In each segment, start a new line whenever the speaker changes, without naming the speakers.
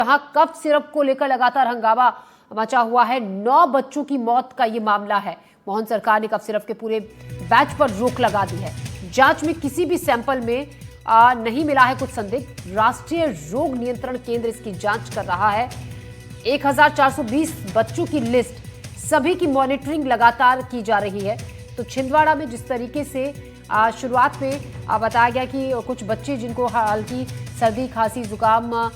जहां cough syrup को लेकर लगातार हंगामा मचा हुआ है। 9 बच्चों की मौत का ये मामला है। मोहन सरकार ने कफ सिरप के पूरे बैच पर रोक लगा दी है। जांच में किसी भी सैंपल में नहीं मिला है कुछ संदिग्ध। राष्ट्रीय रोग नियंत्रण केंद्र इसकी जांच कर रहा है। 1420 बच्चों की लिस्ट, सभी की मॉनिटरिंग लगातार की जा रही है। तो छिंदवाड़ा में जिस तरीके से शुरुआत में बताया गया कि कुछ बच्चे जिनको हल्की सर्दी खांसी जुकाम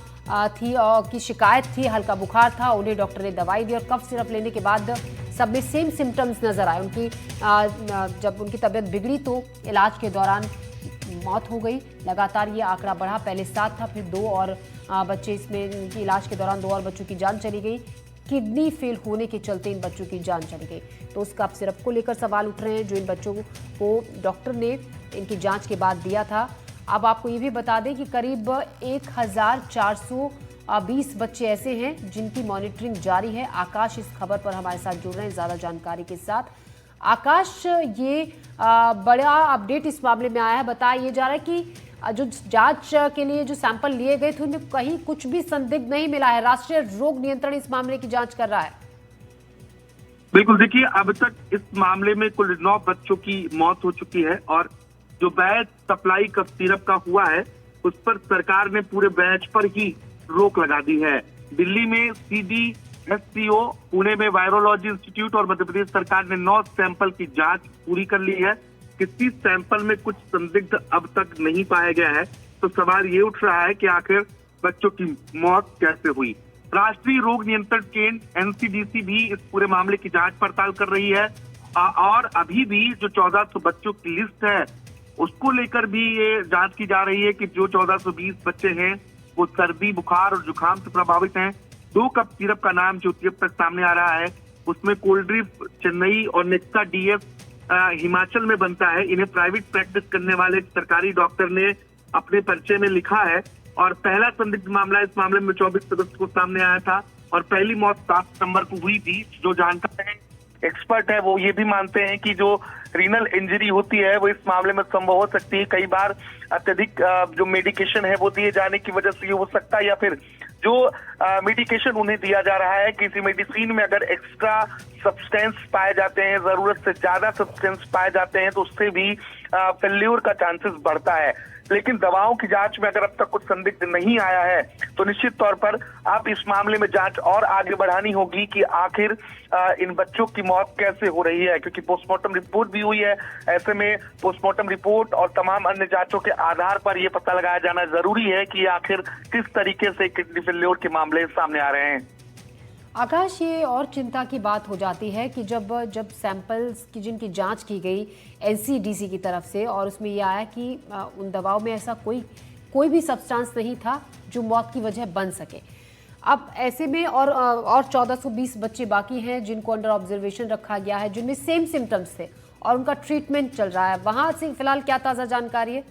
थी और की शिकायत थी, हल्का बुखार था, उन्हें डॉक्टर ने दवाई दी और कफ सिरप लेने के बाद सब में सेम सिम्टम्स नजर आए। उनकी जब उनकी तबीयत बिगड़ी तो इलाज के दौरान मौत हो गई। लगातार ये आंकड़ा बढ़ा, पहले 7 था, फिर 2 और बच्चे इसमें इनकी इलाज के दौरान 2 और बच्चों की जान चली गई। किडनी फेल होने के चलते इन बच्चों की जान चली गई। तो उस कफ सिरप को लेकर सवाल उठ रहे हैं जो इन बच्चों को डॉक्टर ने इनकी जांच के बाद दिया था। अब आपको ये भी बता दें कि करीब 1420 बच्चे ऐसे हैं जिनकी मॉनिटरिंग जारी है। आकाश इस खबर पर हमारे साथ जुड़ रहे हैं ज्यादा जानकारी के साथ। आकाश, ये बड़ा अपडेट इस मामले में आया है। बताया ये जा रहा है कि जो जांच के लिए जो सैंपल लिए गए थे उनमें कहीं कुछ भी संदिग्ध नहीं मिला है। राष्ट्रीय रोग नियंत्रण इस मामले की जांच कर रहा है।
बिल्कुल, देखिए अब तक इस मामले में कुल 9 बच्चों की मौत हो चुकी है और जो बैच सप्लाई कफ सिरप का हुआ है उस पर सरकार ने पूरे बैच पर ही रोक लगा दी है। दिल्ली में CDSCO, पुणे में वायरोलॉजी इंस्टीट्यूट और मध्य प्रदेश सरकार ने 9 सैंपल की जांच पूरी कर ली है। किसी सैंपल में कुछ संदिग्ध अब तक नहीं पाया गया है। तो सवाल ये उठ रहा है कि आखिर बच्चों की मौत कैसे हुई। राष्ट्रीय रोग नियंत्रण केंद्र NCDC भी इस पूरे मामले की जांच पड़ताल कर रही है और अभी भी जो 1400 बच्चों की लिस्ट है उसको लेकर भी ये जांच की जा रही है कि जो 1420 बच्चे हैं वो सर्दी बुखार और जुकाम से प्रभावित हैं। 2 कप सिरप का नाम जो अब तक सामने आ रहा है उसमें कोल्ड ड्रिप चेन्नई और नेक्सा DS हिमाचल में बनता है। इन्हें प्राइवेट प्रैक्टिस करने वाले सरकारी डॉक्टर ने अपने परिचय में लिखा है और पहला संदिग्ध मामला इस मामले में 24 अगस्त को सामने आया था और पहली मौत 7 सितंबर को हुई थी। जो जानकार है, एक्सपर्ट है, वो ये भी मानते हैं कि जो रीनल इंजरी होती है वो इस मामले में संभव हो सकती है। कई बार अत्यधिक जो मेडिकेशन है वो दिए जाने की वजह से ये हो सकता है, या फिर जो मेडिकेशन उन्हें दिया जा रहा है, किसी मेडिसिन में अगर एक्स्ट्रा सब्सटेंस पाए जाते हैं, जरूरत से ज्यादा सब्सटेंस पाए जाते हैं तो उससे भी फेल्यूर का चांसेस बढ़ता है। लेकिन दवाओं की जांच में अगर अब तक कुछ संदिग्ध नहीं आया है तो निश्चित तौर पर आप इस मामले में जांच और आगे बढ़ानी होगी कि आखिर इन बच्चों की मौत कैसे हो रही है, क्योंकि पोस्टमार्टम रिपोर्ट भी हुई है। ऐसे में पोस्टमार्टम रिपोर्ट और तमाम अन्य जांचों के आधार पर यह पता लगाया जाना जरूरी है कि आखिर किस तरीके से किडनी फेल्योर के मामले सामने आ रहे हैं।
आकाश, ये और चिंता की बात हो जाती है कि जब सैंपल्स की जिनकी जांच की गई NCDC की तरफ से और उसमें ये आया कि उन दवाओं में ऐसा कोई भी सब्सटेंस नहीं था जो मौत की वजह बन सके। अब ऐसे में और 1420 बच्चे बाकी हैं जिनको अंडर ऑब्जर्वेशन रखा गया है, जिनमें सेम सिम्टम्स थे और उनका ट्रीटमेंट चल रहा है। वहां से फिलहाल क्या ताज़ा जानकारी है?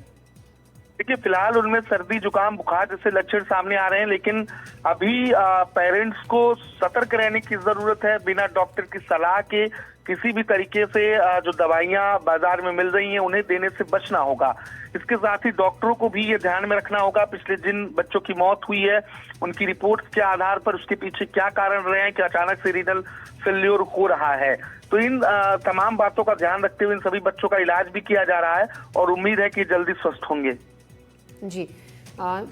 देखिए, फिलहाल उनमें सर्दी जुकाम बुखार जैसे लक्षण सामने आ रहे हैं, लेकिन अभी पेरेंट्स को सतर्क रहने की जरूरत है। बिना डॉक्टर की सलाह के किसी भी तरीके से जो दवाइयां बाजार में मिल रही हैं उन्हें देने से बचना होगा। इसके साथ ही डॉक्टरों को भी ये ध्यान में रखना होगा पिछले जिन बच्चों की मौत हुई है उनकी रिपोर्ट्स के आधार पर उसके पीछे क्या कारण रहे हैं कि अचानक से रीनल फेल्योर हो रहा है। तो इन तमाम बातों का ध्यान रखते हुए इन सभी बच्चों का इलाज भी किया जा रहा है और उम्मीद है कि जल्दी स्वस्थ होंगे।
जी,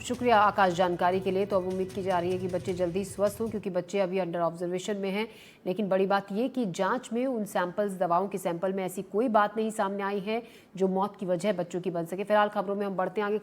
शुक्रिया आकाश जानकारी के लिए। तो अब उम्मीद की जा रही है कि बच्चे जल्दी स्वस्थ हों, क्योंकि बच्चे अभी अंडर ऑब्जर्वेशन में हैं। लेकिन बड़ी बात ये कि जांच में उन सैंपल्स, दवाओं के सैंपल में ऐसी कोई बात नहीं सामने आई है जो मौत की वजह बच्चों की बन सके। फिलहाल खबरों में हम बढ़ते हैं आगे।